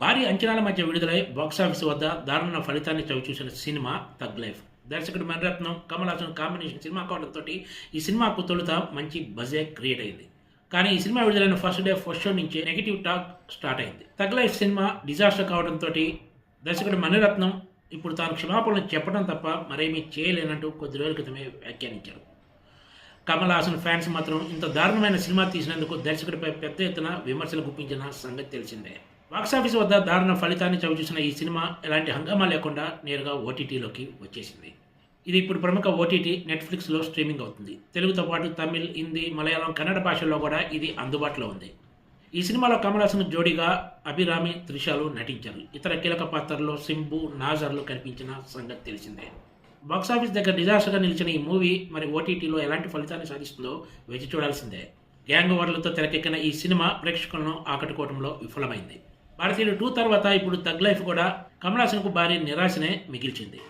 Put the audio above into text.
భారీ అంచనాల మధ్య విడుదలై బాక్సాఫీస్ వద్ద దారుణ ఫలితాన్ని చవిచూసిన సినిమా థగ్ లైఫ్. దర్శకుడు మణిరత్నం, కమల్ హాసన్ కాంబినేషన్ సినిమా కావడంతో ఈ సినిమాకు తొలుత మంచి బజే క్రియేట్ అయింది. కానీ ఈ సినిమా విడుదలైన ఫస్ట్ డే ఫస్ట్ షో నుంచే నెగిటివ్ టాక్ స్టార్ట్ అయింది. థగ్ లైఫ్ సినిమా డిజాస్టర్ కావడంతో దర్శకుడు మణిరత్నం ఇప్పుడు తాను క్షమాపణలు చెప్పడం తప్ప మరేమీ చేయలేనంటూ కొద్ది రోజుల క్రితమే వ్యాఖ్యానించారు. కమల్ హాసన్ ఫ్యాన్స్ మాత్రం ఇంత దారుణమైన సినిమా తీసినందుకు దర్శకుడిపై పెద్ద ఎత్తున విమర్శలు గుప్పించిన సంగతి తెలిసిందే. బాక్సాఫీస్ వద్ద దారుణ ఫలితాన్ని చవిచూసిన ఈ సినిమా ఎలాంటి హంగామా లేకుండా నేరుగా ఓటీటీలోకి వచ్చేసింది. ఇది ఇప్పుడు ప్రముఖ ఓటీటీ నెట్ఫ్లిక్స్లో స్ట్రీమింగ్ అవుతుంది. తెలుగుతో పాటు తమిళ్, హిందీ, మలయాళం, కన్నడ భాషల్లో కూడా ఇది అందుబాటులో ఉంది. ఈ సినిమాలో కమల్ హాసన్ జోడీగా అభిరామి, త్రిషలు నటించారు. ఇతర కీలక పాత్రల్లో సింబు, నాజర్లు కనిపించిన సంగతి తెలిసిందే. బాక్సాఫీస్ దగ్గర డిజాస్టర్గా నిలిచిన ఈ మూవీ మరి ఓటీటీలో ఎలాంటి ఫలితాన్ని సాధిస్తుందో వేచి చూడాల్సిందే. గ్యాంగ్ వార్లతో తెరకెక్కిన ఈ సినిమా ప్రేక్షకులను ఆకట్టుకోవడంలో విఫలమైంది. భారతీయుడు 2 తర్వాత ఇప్పుడు థగ్ లైఫ్ కూడా కమల్ హాసన్కు భారీ నిరాశనే మిగిల్చింది.